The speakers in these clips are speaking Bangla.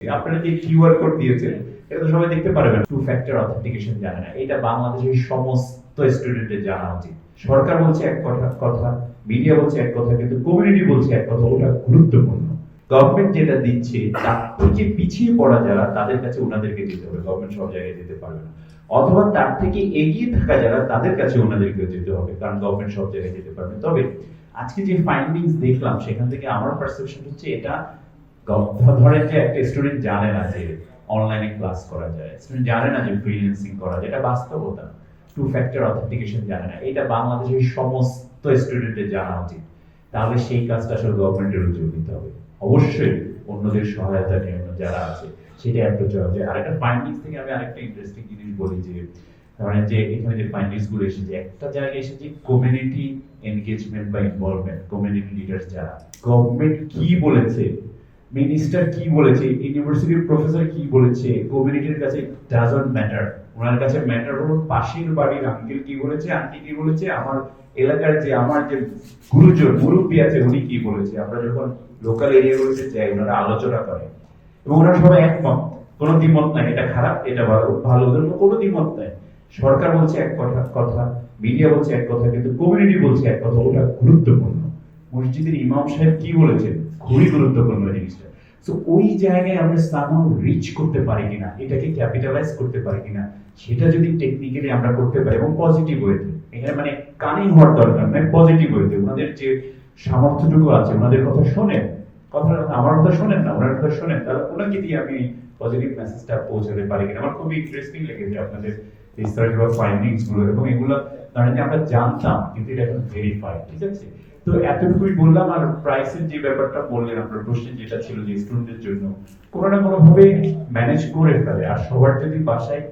আপনারা যে কিউআর কোড দিয়েছেন এটা তো সবাই দেখতে পারবেন। টু ফ্যাক্টর অথেন্টিকেশন জানে না, এটা বাংলাদেশের সমস্ত স্টুডেন্টের জানা উচিত। সরকার বলছে এক কথা, মিডিয়া বলছে এক কথা, কিন্তু কমিউনিটি বলছে এক কথা। ওটা গুরুত্বপূর্ণ। গভর্নমেন্ট যেটা দিচ্ছে তার থেকে পিছিয়ে পড়া যারা, তাদের কাছে ওনাদেরকে দিতে হবে। গভর্নমেন্ট সব জায়গায় দিতে পারবে না। অথবা তার থেকে এগিয়ে থাকা যারা, তাদের কাছে ওনাদেরকে যেতে হবে, কারণ গভর্নমেন্ট সব জায়গায় যেতে পারবে। তবে আজকে যে ফাইন্ডিংস দেখলাম সেখান থেকে আমার পারসেপশন হচ্ছে এটা ধরেন যে একটা স্টুডেন্ট জানে না যে অনলাইনে ক্লাস করা যায়, স্টুডেন্ট জানে না যে ফ্রিল্যান্সিং করা যায়, এটা বাস্তবতা। টু ফ্যাক্টর অথেন্টিকেশন জানে না, এটা বাংলাদেশের সমস্ত স্টুডেন্টের জানা উচিত। তাহলে সেই কাজটা আসলে গভর্নমেন্টের উদ্যোগ নিতে হবে। অবশ্যই অন্যদের সহায়তা নিয়ে অন্য যারা আছে সেটা অ্যাপ্রোচ হওয়া যায়। আরেকটা ফাইন্ডিংস থেকে আমি আরেকটা ইন্টারেস্টিং জিনিস বলি যে ধরেন যে এখানে যে ফাইন্ডিংস গুলো এসেছে, একটা জায়গায় এসেছে কমিউনিটি এনগেজমেন্ট বা ইনভলভমেন্ট, কমিউনিটি লিডার্স যারা। গভর্নমেন্ট কি বলেছে, মিনিস্টার কি বলেছে, ইউনিভার্সিটির প্রফেসর কি বলেছে, কমিউনিটির কাছে ডাজন্ট ম্যাটার। ওনার কাছে ম্যাটার হলো পাশের বাড়ির আঙ্কেল কি বলেছে, আন্টি কি বলেছে, আমার এলাকার যে আমার যে গুরুজন মুরব্বী আছে উনি কি বলেছে। আমরা যখন লোকাল এরিয়াগুলোতে যাই ওনারা আলোচনা করে এবং ওনারা সবাই একমত, কোনো দ্বিমত নাই, এটা খারাপ এটা ভালো, ভালো ওদের কোনো দ্বিমত নাই। সরকার বলছে এক কথা, মিডিয়া বলছে এক কথা, কিন্তু কমিউনিটি বলছে এক কথা। ওটা গুরুত্বপূর্ণ। মসজিদের ইমাম সাহেব কি বলেছেন, খুবই গুরুত্বপূর্ণ জিনিসটা। তো ওই জায়গায় আমরা সামহাউ রিচ করতে পারি কিনা, এটাকে ক্যাপিটালাইজ করতে পারি কিনা, সেটা যদি টেকনিক্যালি আমরা করতে পারি এবং পজিটিভ ওয়েতে, এখানে মানে কানিং হওয়ার দরকার নয়, পজিটিভ ওয়েতে ওনাদের যে সামর্থ্যটুকু আছে ওনাদের কথা শোনেন, কথা আমার কথা শোনেন না, ওনার কথা শোনেন, তাহলে ওনাকে দিয়ে আমি পজিটিভ মেসেজটা পৌঁছাতে পারি কিনা। আমার খুবই ইন্টারেস্টিং লেগেছে আপনাদের রিসার্চ বা ফাইন্ডিংস গুলো, এবং এগুলো ধরেন যে আমরা জানতাম কিন্তু এটা এখন ভেরিফাই, ঠিক আছে। তো এতটুকুই বললাম। আর প্রাইসের যে ব্যাপারটা বললেন, আপনার প্রশ্ন যেটা ছিল যে স্টুডেন্টের জন্য কোনো না কোনো ভাবে ম্যানেজ করে ফেলে। আর সবার যদি বাসায়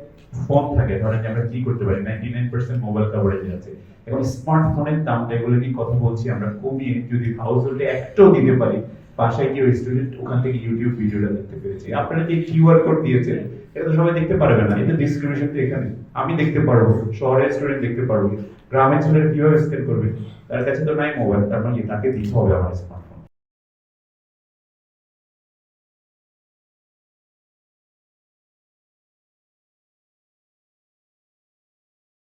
ফোন থাকে, ধরেন যে আমরা কি করতে পারি, 99% মোবাইল কভারেজ আছে, এবং স্মার্টফোনের দাম যেগুলো নিয়ে কথা বলছি আমরা কমিয়ে যদি হাউস হোল্ডে একটাও দিতে পারি, বাসায় গিয়ে স্টুডেন্ট ওখান থেকে ইউটিউব ভিডিওটা দেখতে পেরেছি। আপনারা যে কিউআর কোড দিয়েছেন এটা তো সবাই দেখতে পারবে না, এটা ডিসক্রিমিনেশন তো এখানে। আমি দেখতে পারবো, শহরের স্টুডেন্ট দেখতে পারবো, গ্রামের ছেলেরা কিভাবে স্ক্যান করবে, তার কাছে তো নাই মোবাইল, তার মানে তাকে দিতে হবে আমার স্মার্ট।